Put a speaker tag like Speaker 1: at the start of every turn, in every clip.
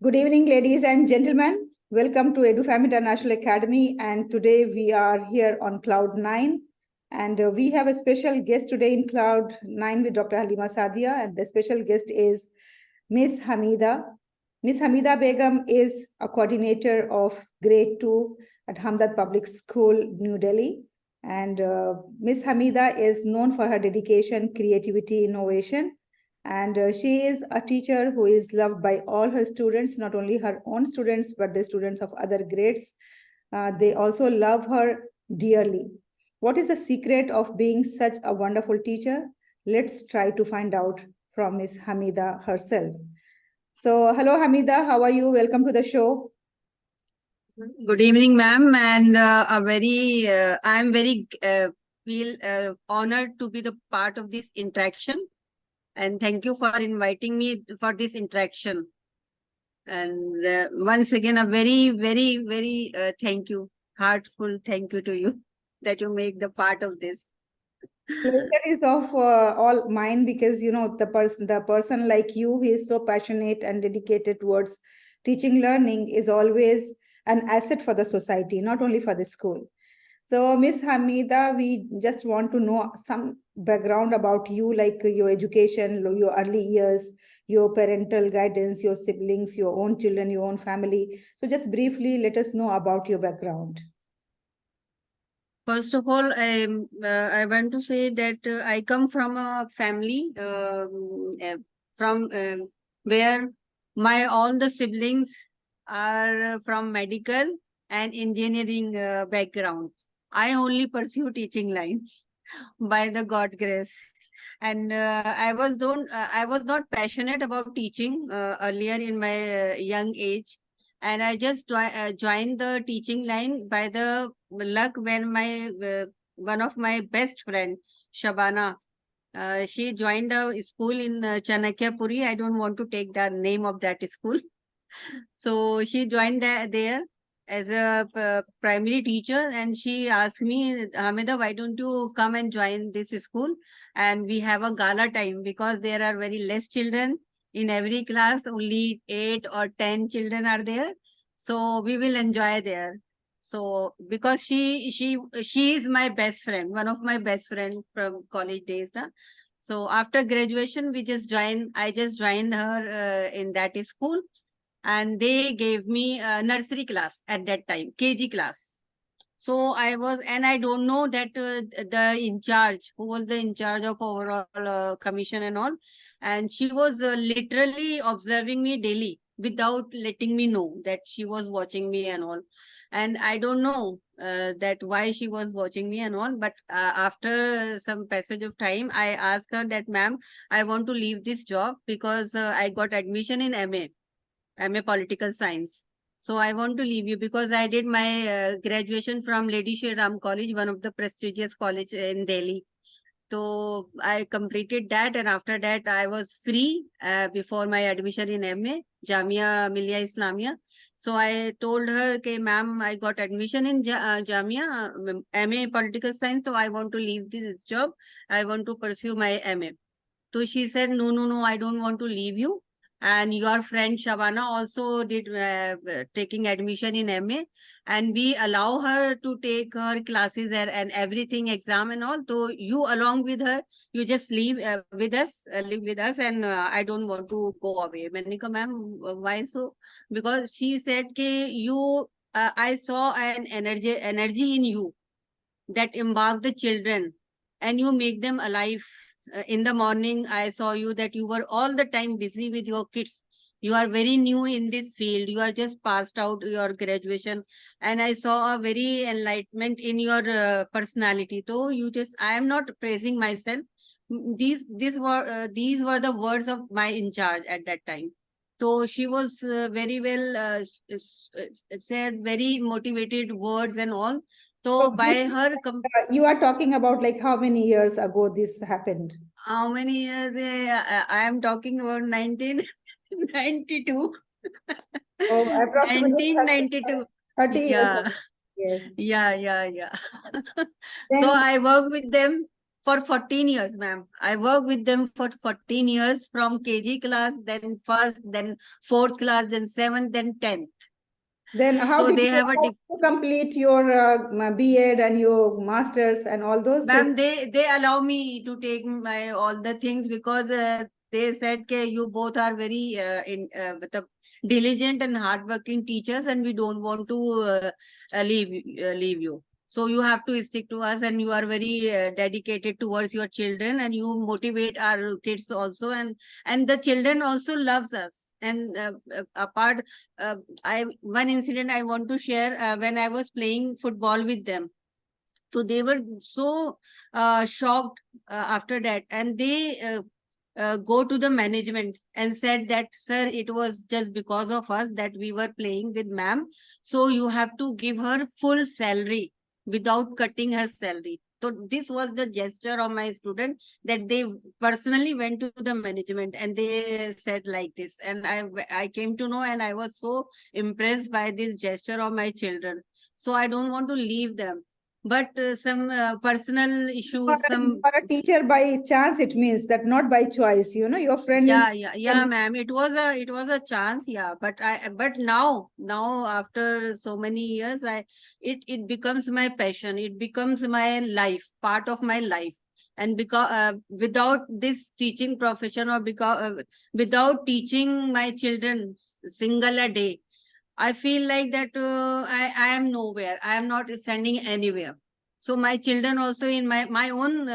Speaker 1: Good evening, ladies and gentlemen. Welcome to EduFam International Academy. And today we are here on Cloud 9. And we have a special guest today in Cloud 9 with Dr. Haleema Sadfia. And the special guest is Miss Hamida. Miss Hamida Begum is a coordinator of Grade 2 at Hamdard Public School, New Delhi. And Miss Hamida is known for her dedication, creativity, innovation. And she is a teacher who is loved by all her students, not only her own students, but the students of other grades. They also love her dearly. What is the secret of being such a wonderful teacher? Let's try to find out from Miss Hamida herself. So, hello, Hamida. How are you? Welcome to the show.
Speaker 2: Good evening, ma'am, and I'm very feel honored to be the part of this interaction, and thank you for inviting me for this interaction. And once again, a very thank you, heartful thank you to you that you make the part of this.
Speaker 1: Pleasure is of all mine, because the person like you who is so passionate and dedicated towards teaching learning is always an asset for the society, not only for the school. So, Miss Hamida, we just want to know some background about you, like your education, your early years, your parental guidance, your siblings, your own children, your own family. So, just briefly, let us know about your background.
Speaker 2: First of all, I want to say that I come from a family from where my all the siblings are from medical and engineering background. I only pursue teaching line by the God grace, and I was not passionate about teaching earlier in my young age, and I just joined the teaching line by the luck when my one of my best friend Shabana, she joined a school in Chanakyapuri. I don't want to take the name of that school. So she joined there as a primary teacher, and she asked me, Hamida, why don't you come and join this school? And we have a gala time because there are very less children in every class, only 8 or 10 children are there. So we will enjoy there. So because she is my best friend, one of my best friend from college days. Na? So after graduation, I just joined her in that school, and they gave me a nursery class at that time, KG class. So and I don't know that the in charge, who was the in charge of overall commission and all, and she was literally observing me daily without letting me know that she was watching me and all. And I don't know that why she was watching me and all, but after some passage of time, I asked her that, ma'am, I want to leave this job because I got admission in MA Political Science. So I want to leave you because I did my graduation from Lady Shri Ram College, one of the prestigious college in Delhi. So I completed that, and after that I was free before my admission in MA, Jamia Millia Islamia. So I told her, okay, ma'am, I got admission in Jamia, MA Political Science, so I want to leave this job. I want to pursue my MA. So she said, no, I don't want to leave you. And your friend Shabana also did taking admission in MA, and we allow her to take her classes and everything, exam and all. So you along with her, you just live with us, and I don't want to go away. Manika, ma'am, why so? Because she said, I saw an energy in you that embark the children and you make them alive. In the morning, I saw you that you were all the time busy with your kids. You are very new in this field. You are just passed out your graduation. And I saw a very enlightenment in your personality. So I am not praising myself. These were the words of my in charge at that time. So she was very well said, very motivated words and all. So
Speaker 1: So,
Speaker 2: by her,
Speaker 1: you are talking about like how many years ago this happened?
Speaker 2: how many years? I am talking about 1992.
Speaker 1: Oh, approximately
Speaker 2: 1992.
Speaker 1: 30 years ago.
Speaker 2: Yeah,
Speaker 1: Yes.
Speaker 2: yeah. So
Speaker 1: Then
Speaker 2: I work with them. for 14 years, ma'am. I work with them for 14 years from KG class, then first, then fourth class, then seventh, then 10th.
Speaker 1: Then how
Speaker 2: So
Speaker 1: did
Speaker 2: they
Speaker 1: you
Speaker 2: have a
Speaker 1: complete your B.Ed and your masters and all those things?
Speaker 2: ma'am, they allow me to take my all the things because they said that you both are very with a diligent and hardworking teachers, and we don't want to leave you. So you have to stick to us, and you are very dedicated towards your children, and you motivate our kids also, and the children also loves us. And apart, I one incident I want to share when I was playing football with them. So they were so shocked after that, and they go to the management and said that, sir, it was just because of us that we were playing with ma'am. So you have to give her full salary without cutting her salary. So this was the gesture of my student, that they personally went to the management and they said like this. And I came to know, and I was so impressed by this gesture of my children. So I don't want to leave them. But some personal issues,
Speaker 1: You
Speaker 2: some
Speaker 1: are a teacher by chance, it means that not by choice. You know, your friend is.
Speaker 2: yeah, ma'am. It was a chance, yeah. But now after so many years, it becomes my passion. It becomes my life, part of my life. And because without this teaching profession, or because without teaching my children single a day, I feel like that I am nowhere. I am not standing anywhere. So my children also, in my own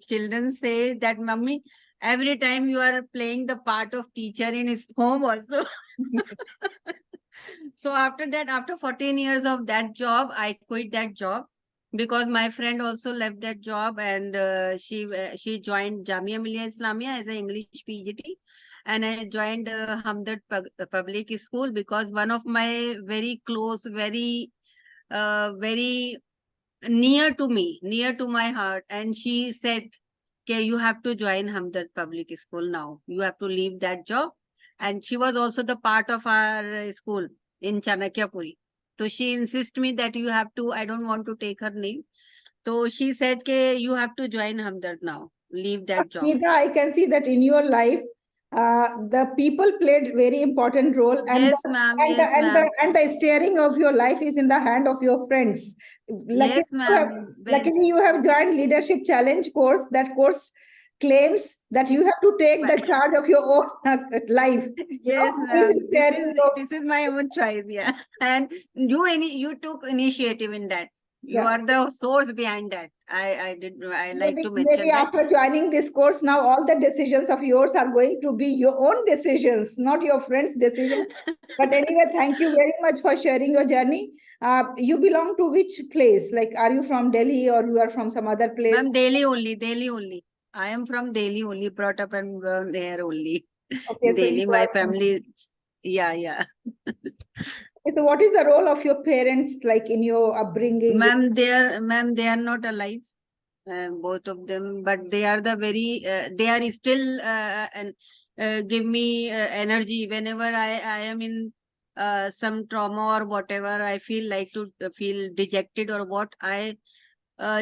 Speaker 2: children say that, mummy, every time you are playing the part of teacher in his home also. So after that, after 14 years of that job, I quit that job because my friend also left that job, and she joined Jamia Millia Islamia as an English PGT, and I joined Hamdard Public School because one of my very close, very near to me, near to my heart, and she said, okay, you have to join Hamdard Public School now. You have to leave that job. And she was also the part of our school in Chanakyapuri. So she insisted me that you have to, I don't want to take her name. So she said, okay, you have to join Hamdard now. Leave that job.
Speaker 1: Smita, I can see that in your life, the people played very important role, and
Speaker 2: Yes, ma'am. Yes, ma'am.
Speaker 1: the steering of your life is in the hand of your friends. Luckily,
Speaker 2: Yes, ma'am.
Speaker 1: luckily you have joined Leadership Challenge course. That course claims that you have to take the charge of your own life. You know,
Speaker 2: Yes,
Speaker 1: who is
Speaker 2: ma'am.
Speaker 1: steering your.
Speaker 2: This is my own choice, yeah. And you took initiative in that. You are
Speaker 1: Yes.
Speaker 2: the source behind that. I like to
Speaker 1: Maybe
Speaker 2: mention that.
Speaker 1: after joining this course, now all the decisions of yours are going to be your own decisions, not your friends' decisions. But anyway, thank you very much for sharing your journey. You belong to which place? Like, are you from Delhi or you are from some other place?
Speaker 2: Ma'am, Delhi only, Delhi only. I am from Delhi only, brought up and grown there only.
Speaker 1: Okay, so you
Speaker 2: Delhi, my
Speaker 1: are from.
Speaker 2: family, yeah.
Speaker 1: Okay, so what is the role of your parents like in your upbringing?
Speaker 2: Ma'am, they are not alive, both of them, but they are the very, they are still and give me energy whenever I am in some trauma or whatever. I feel like to feel dejected or what. I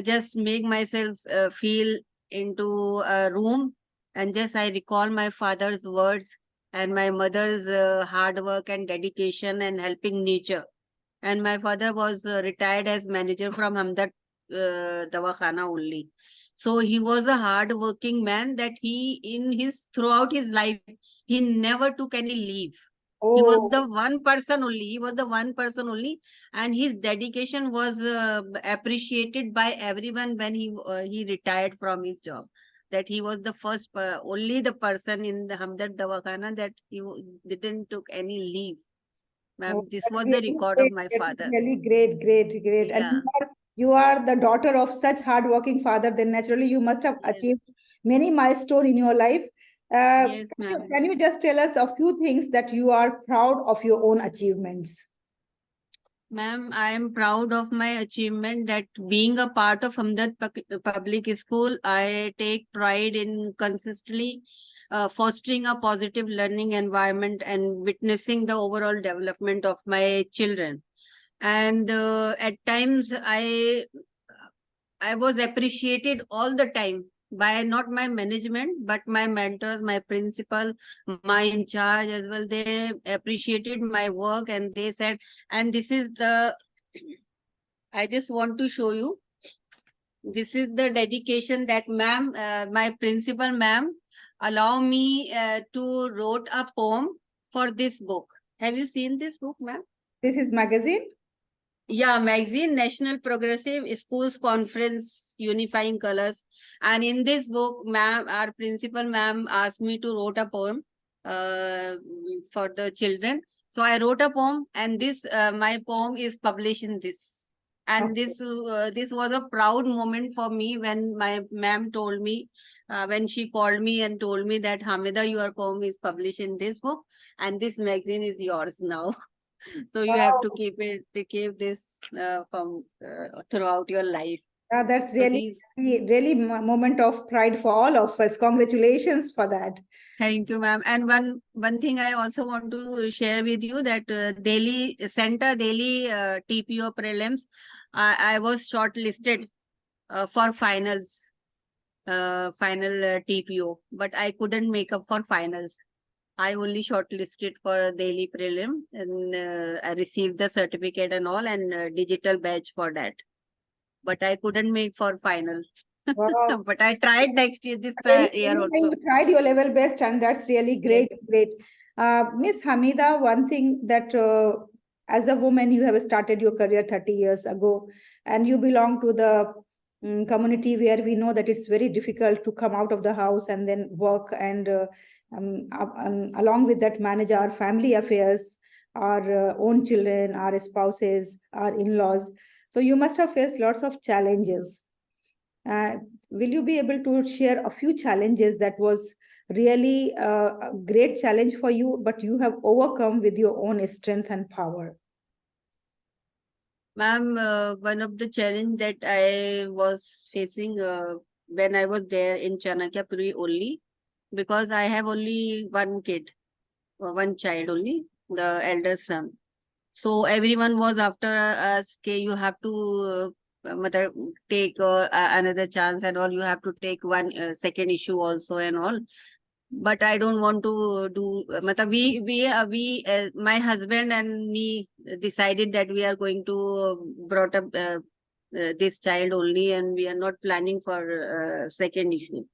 Speaker 2: just make myself feel into a room, and just I recall my father's words and my mother's hard work and dedication and helping nature. And my father was retired as manager from Hamdard Dawakhana only. So he was a hard working man, that he in his throughout his life he never took any leave. He was
Speaker 1: Oh,
Speaker 2: the one person only. He was the one person only, and his dedication was appreciated by everyone when he retired from his job. That he was the first, only the person in the Hamdard Dawakhana that didn't took any leave.
Speaker 1: oh,
Speaker 2: Ma'am, this
Speaker 1: that's
Speaker 2: was the
Speaker 1: really
Speaker 2: record of
Speaker 1: great.
Speaker 2: my
Speaker 1: That's
Speaker 2: father.
Speaker 1: really great, great, great. And
Speaker 2: Yeah.
Speaker 1: you are the daughter of such hardworking father. Then naturally you must have
Speaker 2: Yes.
Speaker 1: achieved many milestones in your life.
Speaker 2: Yes, ma'am.
Speaker 1: Can you just tell us a few things that you are proud of your own achievements?
Speaker 2: Ma'am, I am proud of my achievement, that being a part of Hamdard Public School, I take pride in consistently fostering a positive learning environment and witnessing the overall development of my children. And at times, I was appreciated all the time by not my management, but my mentors, my principal, my in charge as well. They appreciated my work and they said, and this is the, I just want to show you, this is the dedication that ma'am, my principal ma'am, allow me to wrote a poem for this book. Have you seen this book, ma'am?
Speaker 1: This is magazine.
Speaker 2: Yeah, magazine, National Progressive Schools Conference, Unifying Colors. And in this book, ma'am, our principal ma'am asked me to write a poem for the children. So I wrote a poem, and this my poem is published in this. And
Speaker 1: Okay.
Speaker 2: this was a proud moment for me when my ma'am told me, when she called me and told me that Hamida, your poem is published in this book, and this magazine is yours now. So you have to
Speaker 1: Wow.
Speaker 2: keep it to keep this from throughout your life.
Speaker 1: That's
Speaker 2: So
Speaker 1: really,
Speaker 2: these,
Speaker 1: really moment of pride for all of us. Congratulations for that.
Speaker 2: thank you, ma'am. And one thing I also want to share with you that Delhi Center Delhi TPO prelims, I was shortlisted for finals, final TPO, but I couldn't make up for finals. I only shortlisted for daily prelim, and I received the certificate and all, and digital badge for that. But I couldn't make for final.
Speaker 1: Wow.
Speaker 2: But I tried next year, this year
Speaker 1: Anyway,
Speaker 2: also.
Speaker 1: you tried your level best, and that's really
Speaker 2: Yes.
Speaker 1: great, great. Miss Hamida, one thing that as a woman, you have started your career 30 years ago, and you belong to the community where we know that it's very difficult to come out of the house and then work, and along with that, manage our family affairs, our own children, our spouses, our in-laws. So you must have faced lots of challenges. Uh, will you be able to share a few challenges that was really a great challenge for you, but you have overcome with your own strength and power?
Speaker 2: Ma'am, one of the challenge that I was facing when I was there in Chanakyapuri only, because I have only one kid, one child only, the elder son. So everyone was after us, okay, you have to mother, take another chance and all. You have to take one second issue also and all. But I don't want to do. My husband and me decided that we are going to brought up this child only, and we are not planning for second issue.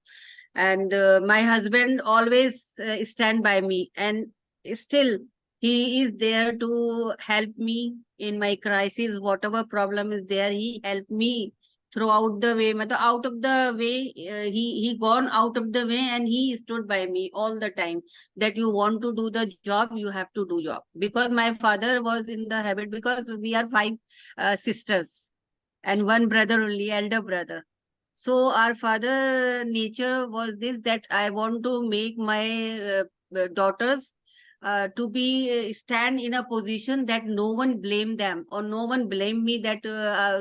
Speaker 2: And my husband always stand by me, and still he is there to help me in my crisis. Whatever problem is there, he helped me throughout the way. Out of the way, he gone out of the way, and he stood by me all the time. That you want to do the job, you have to do job. Because my father was in the habit, because we are five sisters and one brother only, elder brother. So our father nature was this, that I want to make my daughters to be stand in a position that no one blame them, or no one blame me that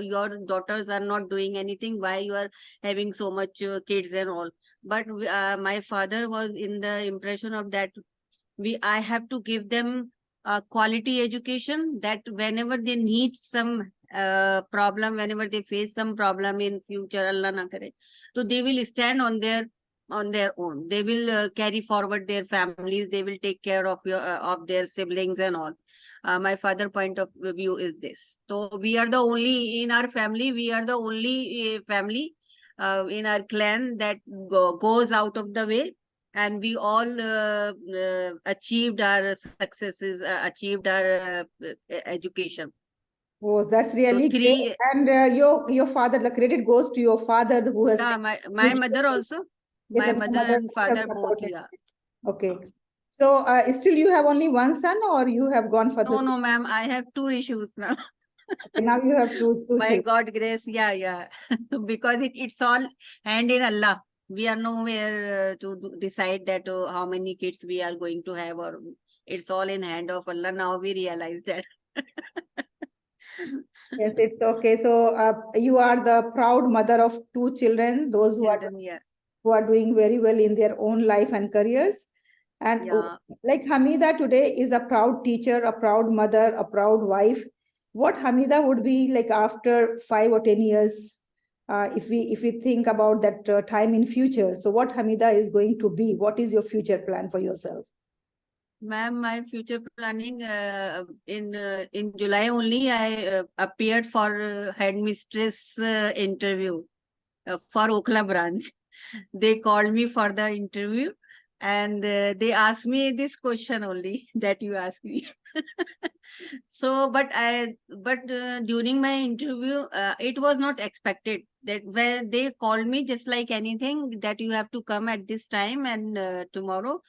Speaker 2: your daughters are not doing anything, why you are having so much kids and all. But my father was in the impression of that I have to give them quality education, that whenever they need some problem, whenever they face some problem in future, Allah na kare, so they will stand on their own. They will carry forward their families. They will take care of their siblings and all. My father point of view is this. So we are the only in our family. We are the only family in our clan that goes out of the way, and we all achieved our successes, achieved our education.
Speaker 1: Oh, that's
Speaker 2: So
Speaker 1: really great.
Speaker 2: three,
Speaker 1: And your father, the credit goes to your father who has
Speaker 2: yeah,
Speaker 1: been
Speaker 2: my mother also,
Speaker 1: yes,
Speaker 2: my
Speaker 1: and
Speaker 2: mother
Speaker 1: your mother
Speaker 2: and
Speaker 1: must have
Speaker 2: father both,
Speaker 1: supported.
Speaker 2: yeah.
Speaker 1: Okay. So still you have only one son, or you have gone for
Speaker 2: No,
Speaker 1: this?
Speaker 2: no, ma'am, I have two issues now.
Speaker 1: Okay, now you have two
Speaker 2: By
Speaker 1: children.
Speaker 2: God grace, yeah, yeah. Because it's all hand in Allah. We are nowhere to decide that how many kids we are going to have, or it's all in hand of Allah. Now we realize that.
Speaker 1: Yes, it's okay. So you are the proud mother of two children, those
Speaker 2: Children, yeah.
Speaker 1: who are doing very well in their own life and careers. And
Speaker 2: Yeah.
Speaker 1: like Hamida today is a proud teacher, a proud mother, a proud wife. What Hamida would be like after 5 or 10 years? if we think about that time in future, so what Hamida is going to be? What is your future plan for yourself?
Speaker 2: Ma'am, my future planning in July only, I appeared for headmistress interview for Okla branch. They called me for the interview, and they asked me this question only that you asked me. So, but during my interview, it was not expected that where they called me just like anything that you have to come at this time, and tomorrow,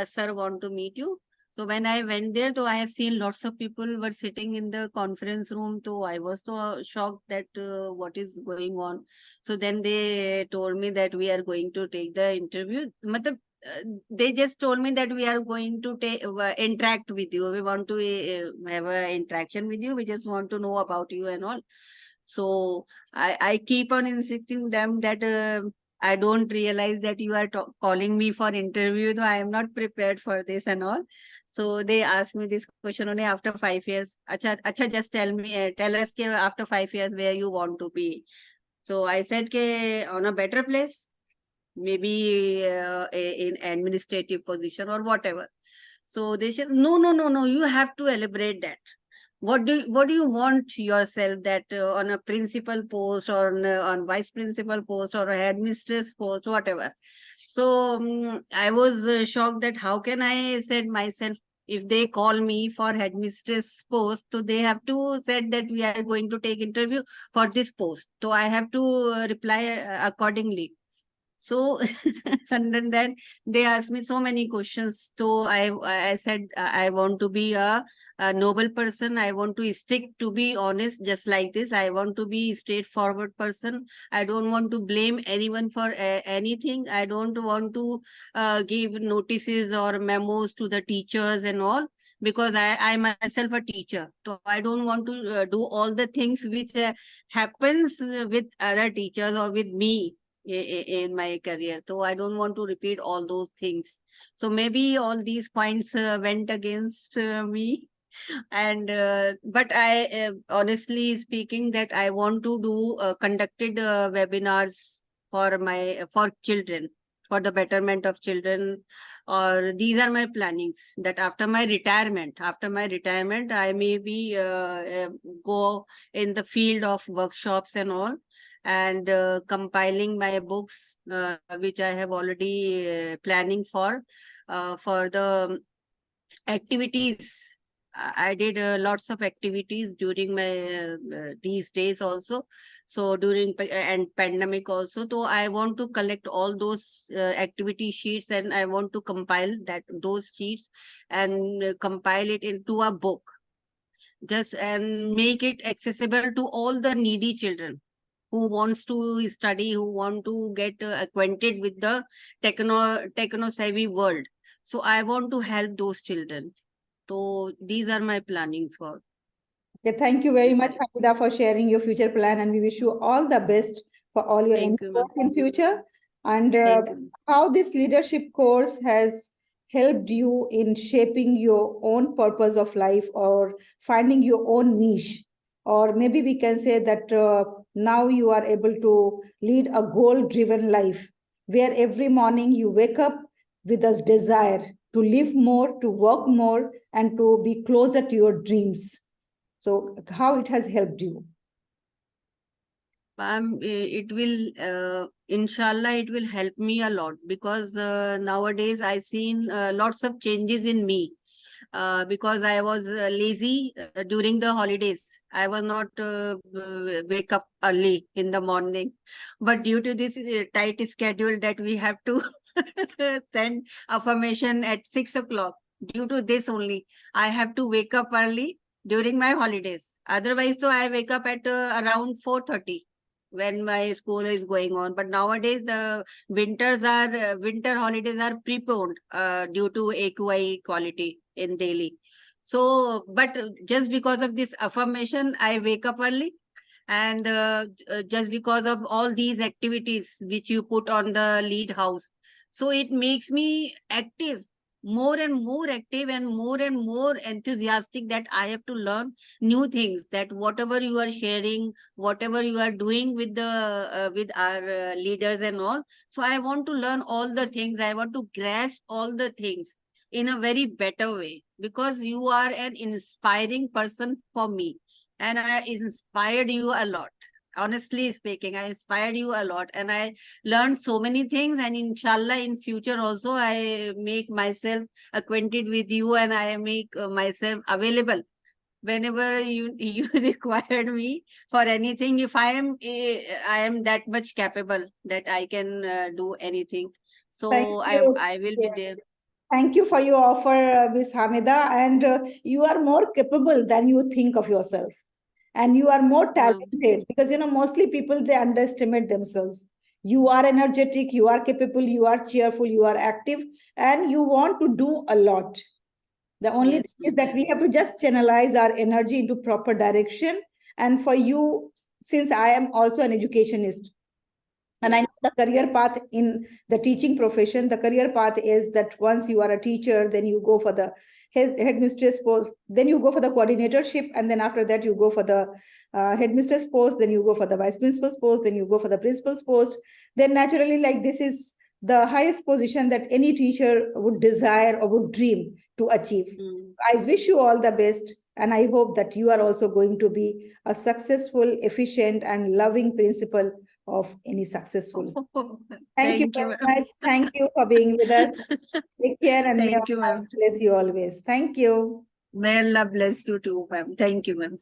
Speaker 2: sir want to meet you. So when I went there, though I have seen lots of people were sitting in the conference room, so I was so shocked that what is going on. So then they told me that we are going to take the interview. Matlab, they just told me that we are going to take interact with you. We want to have an interaction with you. We just want to know about you and all. So I keep on insisting them that I don't realize that you are calling me for interview. Though I am not prepared for this and all. So they asked me this question only after 5 years. Acha, just tell us ke after 5 years where you want to be. So I said ke on a better place, maybe in administrative position or whatever. So they said, no, no, no, no, you have to elaborate that. What do you want yourself, that on a principal post or on vice principal post or a headmistress post, whatever. So I was shocked that how can I said myself, if they call me for headmistress post, so they have to said that we are going to take interview for this post. So I have to reply accordingly. So and then they asked me so many questions. So I said I want to be a noble person. I want to stick to be honest, just like this. I want to be straightforward person. I don't want to blame anyone for anything. I don't want to give notices or memos to the teachers and all, because I myself a teacher. So I don't want to do all the things which happens with other teachers or with me in my career. So I don't want to repeat all those things. So maybe all these points went against me. And but I honestly speaking that I want to do conducted webinars for children, for the betterment of children. Or these are my plannings, that after my retirement I maybe go in the field of workshops and all, and compiling my books, which I have already planning for the activities. I did lots of activities during my these days also. So during and pandemic also. So I want to collect all those activity sheets, and I want to compile those sheets and compile it into a book, just and make it accessible to all the needy children who wants to study, who want to get acquainted with the techno savvy world. So I want to help those children. So these are my plannings for
Speaker 1: Okay, thank you very
Speaker 2: this
Speaker 1: much,
Speaker 2: year.
Speaker 1: Hamida, for sharing your future plan, and we wish you all the best for all your
Speaker 2: Thank you, ma'am.
Speaker 1: endeavors in future. And
Speaker 2: Thank you.
Speaker 1: how this leadership course has helped you in shaping your own purpose of life or finding your own niche. Or maybe we can say that now you are able to lead a goal-driven life where every morning you wake up with a desire to live more, to work more, and to be closer to your dreams. So how it has helped you?
Speaker 2: It will, inshallah, it will help me a lot, because nowadays I seen lots of changes in me. Because I was lazy during the holidays. I was not wake up early in the morning, but due to this tight schedule that we have to send affirmation at 6 o'clock. Due to this only, I have to wake up early during my holidays. Otherwise, so I wake up at around 4:30 when my school is going on. But nowadays, the winter holidays are preponed due to AQI quality in Delhi. So, but just because of this affirmation, I wake up early, and just because of all these activities which you put on the lead house, so it makes me active. more and more active and more enthusiastic that I have to learn new things. That whatever you are sharing, whatever you are doing with the with our leaders and all, so I want to learn all the things. I want to grasp all the things in a very better way, because you are an inspiring person for me, and I inspired you a lot. Honestly speaking, I inspired you a lot, and I learned so many things. And inshallah, in future also, I make myself acquainted with you, and I make myself available whenever you required me for anything. If I am that much capable that I can do anything,
Speaker 1: Thank
Speaker 2: so
Speaker 1: you.
Speaker 2: I will be there.
Speaker 1: Yes. Thank you for your offer, Ms. Hamida. And you are more capable than you think of yourself. And you are more
Speaker 2: Um,
Speaker 1: talented because, mostly people, they underestimate themselves. You are energetic, you are capable, you are cheerful, you are active, and you want to do a lot. The only
Speaker 2: yes,
Speaker 1: thing is
Speaker 2: ma'am.
Speaker 1: that we have to just channelize our energy into proper direction. And for you, since I am also an educationist, and I
Speaker 2: Yeah.
Speaker 1: know the career path in the teaching profession, the career path is that once you are a teacher, then you go for the headmistress post, then you go for the coordinatorship, and then after that, you go for the headmistress post, then you go for the vice principal's post, then you go for the principal's post. Then naturally, like this is the highest position that any teacher would desire or would dream to achieve.
Speaker 2: Mm.
Speaker 1: I wish you all the best. And I hope that you are also going to be a successful, efficient, and loving principal of any successful. Thank you
Speaker 2: Thank you,
Speaker 1: very
Speaker 2: ma'am.
Speaker 1: much. Thank you for being with us. Take care, and may
Speaker 2: Thank you,
Speaker 1: Allah
Speaker 2: ma'am.
Speaker 1: bless you always. Thank you.
Speaker 2: May Allah bless you too, ma'am. Thank you, ma'am.